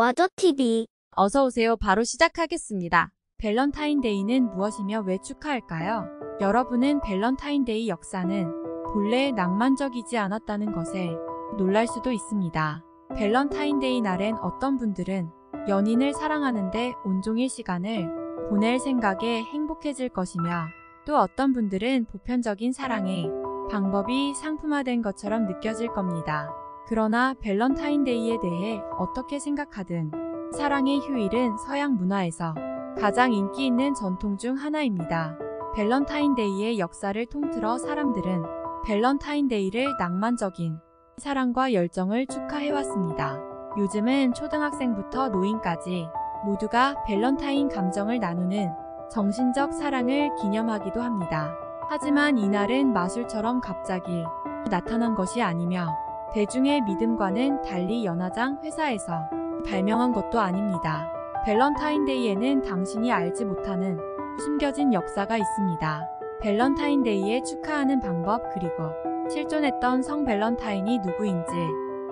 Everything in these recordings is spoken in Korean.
와저TV. 어서오세요. 바로 시작하겠습니다. 밸런타인데이는 무엇이며 왜 축하할까요? 여러분은 밸런타인데이 역사는 본래 낭만적이지 않았다는 것에 놀랄 수도 있습니다. 밸런타인데이 날엔 어떤 분들은 연인을 사랑하는데 온종일 시간을 보낼 생각에 행복해질 것이며, 또 어떤 분들은 보편적인 사랑의 방법이 상품화된 것처럼 느껴질 겁니다. 그러나 밸런타인데이에 대해 어떻게 생각하든 사랑의 휴일은 서양 문화에서 가장 인기 있는 전통 중 하나입니다. 밸런타인데이의 역사를 통틀어 사람들은 밸런타인데이를 낭만적인 사랑과 열정을 축하해왔습니다. 요즘은 초등학생부터 노인까지 모두가 밸런타인 감정을 나누는 정신적 사랑을 기념하기도 합니다. 하지만 이날은 마술처럼 갑자기 나타난 것이 아니며, 대중의 믿음과는 달리 연화장 회사에서 발명한 것도 아닙니다. 밸런타인데이에는 당신이 알지 못하는 숨겨진 역사가 있습니다. 밸런타인데이에 축하하는 방법, 그리고 실존했던 성 밸런타인이 누구인지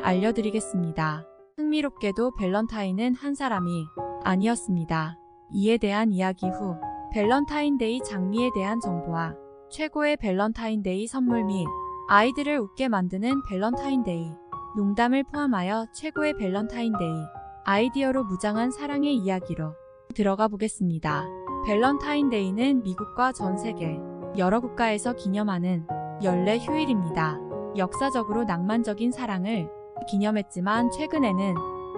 알려드리겠습니다. 흥미롭게도 밸런타인은 한 사람이 아니었습니다. 이에 대한 이야기 후, 밸런타인데이 장미에 대한 정보와 최고의 밸런타인데이 선물 및 아이들을 웃게 만드는 밸런타인데이 농담을 포함하여 최고의 밸런타인데이 아이디어로 무장한 사랑의 이야기로 들어가 보겠습니다. 밸런타인데이는 미국과 전 세계 여러 국가에서 기념하는 연례 휴일입니다. 역사적으로 낭만적인 사랑을 기념했지만, 최근에는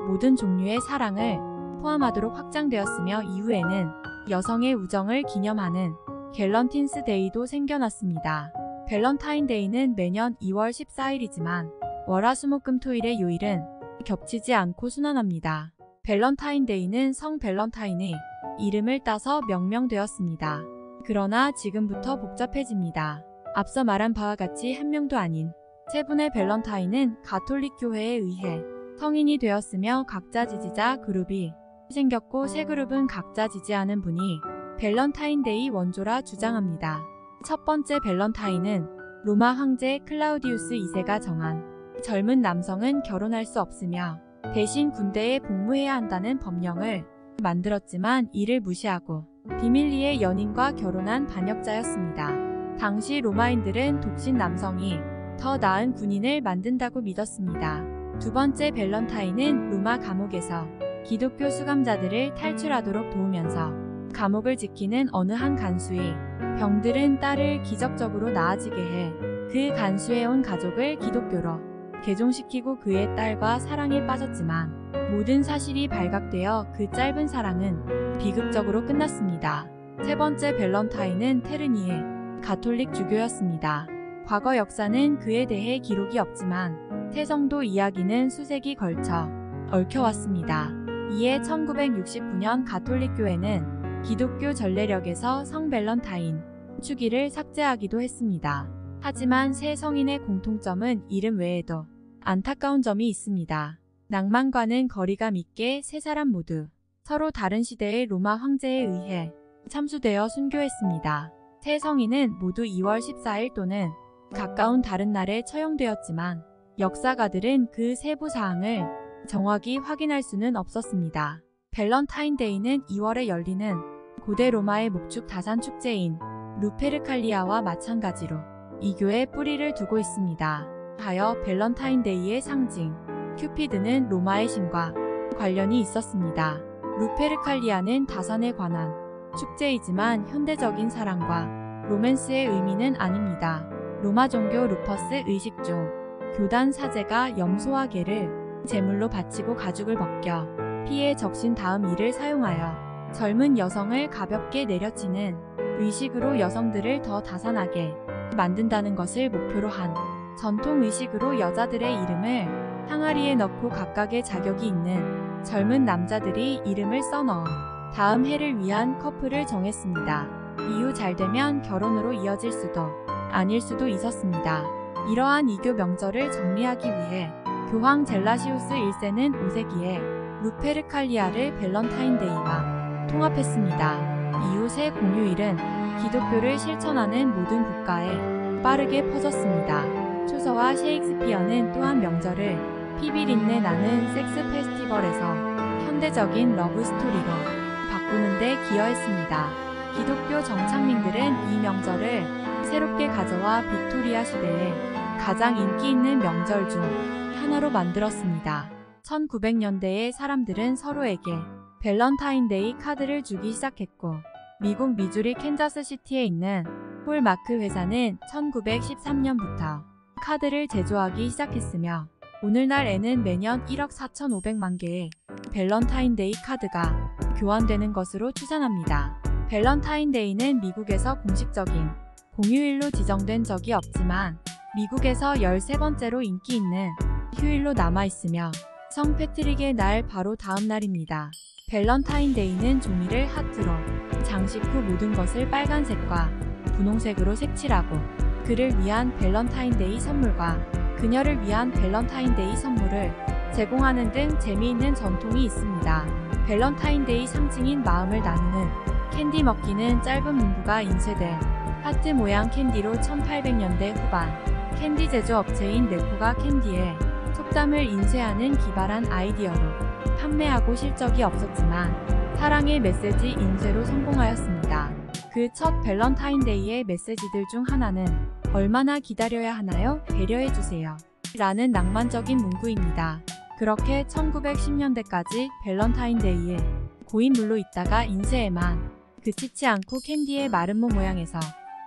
모든 종류의 사랑을 포함하도록 확장되었으며, 이후에는 여성의 우정을 기념하는 갤런틴스 데이도 생겨났습니다. 밸런타인데이는 매년 2월 14일이지만 월화수목금토일의 요일은 겹치지 않고 순환합니다. 밸런타인데이는 성 밸런타인의 이름을 따서 명명되었습니다. 그러나 지금부터 복잡해집니다. 앞서 말한 바와 같이 한 명도 아닌 세 분의 밸런타인은 가톨릭 교회에 의해 성인이 되었으며, 각자 지지자 그룹이 생겼고, 세 그룹은 각자 지지하는 분이 밸런타인데이 원조라 주장합니다. 첫 번째 밸런타인은 로마 황제 클라우디우스 2세가 정한 젊은 남성은 결혼할 수 없으며 대신 군대에 복무해야 한다는 법령을 만들었지만, 이를 무시하고 비밀리에 연인과 결혼한 반역자였습니다. 당시 로마인들은 독신 남성이 더 나은 군인을 만든다고 믿었습니다. 두 번째 밸런타인은 로마 감옥에서 기독교 수감자들을 탈출하도록 도우면서 감옥을 지키는 어느 한 간수의 병들은 딸을 기적적으로 나아지게 해 그 간수에 온 가족을 기독교로 개종시키고 그의 딸과 사랑에 빠졌지만, 모든 사실이 발각되어 그 짧은 사랑은 비극적으로 끝났습니다. 세 번째 밸런타인은 테르니의 가톨릭 주교였습니다. 과거 역사는 그에 대해 기록이 없지만 태성도 이야기는 수세기 걸쳐 얽혀왔습니다. 이에 1969년 가톨릭 교회는 기독교 전례력에서 성 밸런타인 축일을 삭제하기도 했습니다. 하지만 세 성인의 공통점은 이름 외에도 안타까운 점이 있습니다. 낭만과는 거리감 있게 세 사람 모두 서로 다른 시대의 로마 황제에 의해 참수되어 순교했습니다. 세 성인은 모두 2월 14일 또는 가까운 다른 날에 처형되었지만, 역사가들은 그 세부 사항을 정확히 확인할 수는 없었습니다. 밸런타인데이는 2월에 열리는 고대 로마의 목축 다산 축제인 루페르칼리아와 마찬가지로 이교에 뿌리를 두고 있습니다. 하여 밸런타인데이의 상징 큐피드는 로마의 신과 관련이 있었습니다. 루페르칼리아는 다산에 관한 축제이지만 현대적인 사랑과 로맨스의 의미는 아닙니다. 로마 종교 루퍼스 의식 중 교단 사제가 염소와 개를 제물로 바치고 가죽을 벗겨 피에 적신 다음 이를 사용하여 젊은 여성을 가볍게 내려치는 의식으로 여성들을 더 다산하게 만든다는 것을 목표로 한 전통 의식으로, 여자들의 이름을 항아리에 넣고 각각의 자격이 있는 젊은 남자들이 이름을 써넣어 다음 해를 위한 커플을 정했습니다. 이후 잘되면 결혼으로 이어질 수도 아닐 수도 있었습니다. 이러한 이교 명절을 정리하기 위해 교황 젤라시우스 1세는 5세기에 루페르칼리아를 밸런타인데이와 통합했습니다. 이후 새 공휴일은 기독교를 실천하는 모든 국가에 빠르게 퍼졌습니다. 초서와 셰익스피어는 또한 명절을 피비린내 나는 섹스 페스티벌에서 현대적인 러브 스토리로 바꾸는 데 기여했습니다. 기독교 정착민들은 이 명절을 새롭게 가져와 빅토리아 시대에 가장 인기 있는 명절 중 하나로 만들었습니다. 1900년대에 사람들은 서로에게 밸런타인데이 카드를 주기 시작했고, 미국 미주리 캔자스시티에 있는 홀마크 회사는 1913년부터 카드를 제조하기 시작했으며, 오늘날에는 매년 1억 4,500만 개의 밸런타인데이 카드가 교환되는 것으로 추산합니다. 밸런타인데이는 미국에서 공식적인 공휴일로 지정된 적이 없지만 미국에서 13번째로 인기 있는 휴일로 남아있으며 성 패트릭의 날 바로 다음 날입니다. 밸런타인데이는 종이를 하트로, 장식 후 모든 것을 빨간색과 분홍색으로 색칠하고 그를 위한 밸런타인데이 선물과 그녀를 위한 밸런타인데이 선물을 제공하는 등 재미있는 전통이 있습니다. 밸런타인데이 상징인 마음을 나누는 캔디 먹기는 짧은 문구가 인쇄된 하트 모양 캔디로 1800년대 후반 캔디 제조 업체인 네코가 캔디에 속담을 인쇄하는 기발한 아이디어로 판매하고 실적이 없었지만 사랑의 메시지 인쇄로 성공하였습니다. 그 첫 밸런타인데이의 메시지들 중 하나는 얼마나 기다려야 하나요? 배려해주세요. 라는 낭만적인 문구입니다. 그렇게 1910년대까지 밸런타인데이에 고인물로 있다가 인쇄에만 그치지 않고 캔디의 마른 몸 모양에서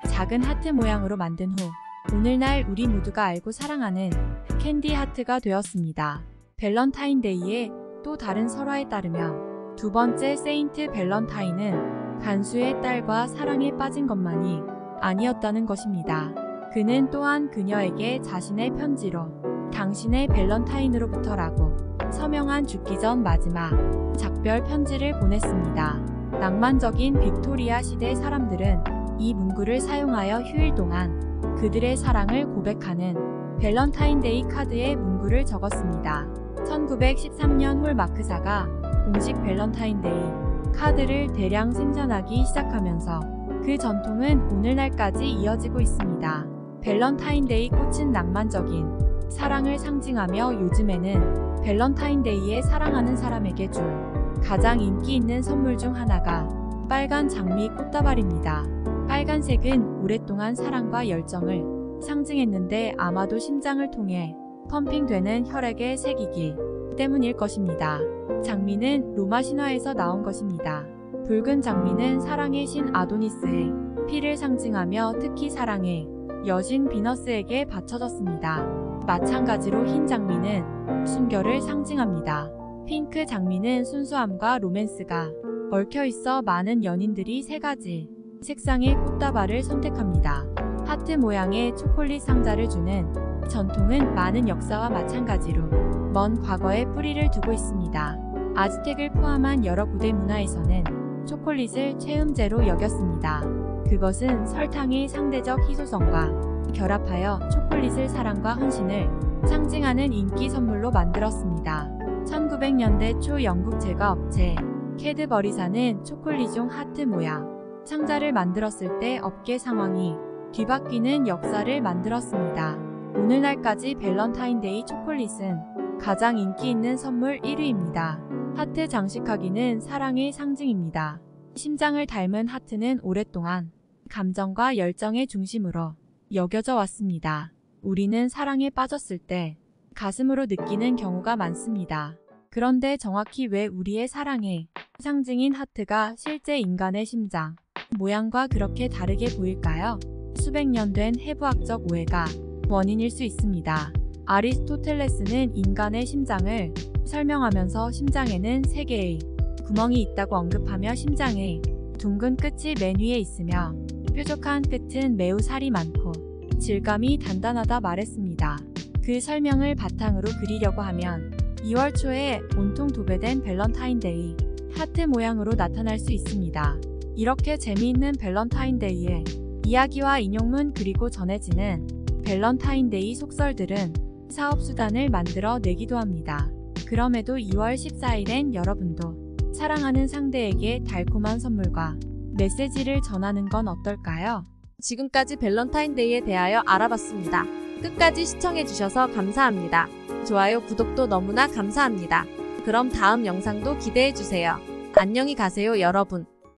작은 하트 모양으로 만든 후 오늘날 우리 모두가 알고 사랑하는 캔디 하트가 되었습니다. 밸런타인데이의 또 다른 설화에 따르면 두 번째 세인트 밸런타인은 간수의 딸과 사랑에 빠진 것만이 아니었다는 것입니다. 그는 또한 그녀에게 자신의 편지로 당신의 밸런타인으로부터라고 서명한 죽기 전 마지막 작별 편지를 보냈습니다. 낭만적인 빅토리아 시대 사람들은 이 문구를 사용하여 휴일 동안 그들의 사랑을 고백하는 밸런타인데이 카드에 문구를 적었습니다. 1913년 홀마크사가 공식 밸런타인데이 카드를 대량 생산하기 시작하면서 그 전통은 오늘날까지 이어지고 있습니다. 밸런타인데이 꽃은 낭만적인 사랑을 상징하며 요즘에는 밸런타인데이에 사랑하는 사람에게 줄 가장 인기 있는 선물 중 하나가 빨간 장미 꽃다발입니다. 빨간색은 오랫동안 사랑과 열정을 상징했는데 아마도 심장을 통해 펌핑되는 혈액의 색이기 때문일 것입니다. 장미는 로마 신화에서 나온 것입니다. 붉은 장미는 사랑의 신 아도니스의 피를 상징하며 특히 사랑의 여신 비너스에게 바쳐졌습니다. 마찬가지로 흰 장미는 순결을 상징합니다. 핑크 장미는 순수함과 로맨스가 얽혀 있어 많은 연인들이 세 가지 색상의 꽃다발을 선택합니다. 하트 모양의 초콜릿 상자를 주는 전통은 많은 역사와 마찬가지로 먼 과거에 뿌리를 두고 있습니다. 아즈텍을 포함한 여러 고대 문화에서는 초콜릿을 최음제로 여겼습니다. 그것은 설탕의 상대적 희소성과 결합하여 초콜릿을 사랑과 헌신을 상징하는 인기 선물로 만들었습니다. 1900년대 초 영국 제과업체 캐드버리사는 초콜릿용 하트 모양 상자를 만들었을 때 업계 상황이 뒤바뀌는 역사를 만들었습니다. 오늘날까지 밸런타인데이 초콜릿은 가장 인기 있는 선물 1위입니다. 하트 장식하기는 사랑의 상징입니다. 심장을 닮은 하트는 오랫동안 감정과 열정의 중심으로 여겨져 왔습니다. 우리는 사랑에 빠졌을 때 가슴으로 느끼는 경우가 많습니다. 그런데 정확히 왜 우리의 사랑의 상징인 하트가 실제 인간의 심장 모양과 그렇게 다르게 보일까요? 수백 년 된 해부학적 오해가 원인일 수 있습니다. 아리스토텔레스는 인간의 심장을 설명하면서 심장에는 3개의 구멍이 있다고 언급하며 심장의 둥근 끝이 맨 위에 있으며 뾰족한 끝은 매우 살이 많고 질감이 단단하다 말했습니다. 그 설명을 바탕으로 그리려고 하면 2월 초에 온통 도배된 밸런타인데이 하트 모양으로 나타날 수 있습니다. 이렇게 재미있는 밸런타인데이의 이야기와 인용문 그리고 전해지는 밸런타인데이 속설들은 사업수단을 만들어 내기도 합니다. 그럼에도 2월 14일엔 여러분도 사랑하는 상대에게 달콤한 선물과 메시지를 전하는 건 어떨까요? 지금까지 밸런타인데이에 대하여 알아봤습니다. 끝까지 시청해주셔서 감사합니다. 좋아요, 구독도 너무나 감사합니다. 그럼 다음 영상도 기대해주세요. 안녕히 가세요, 여러분.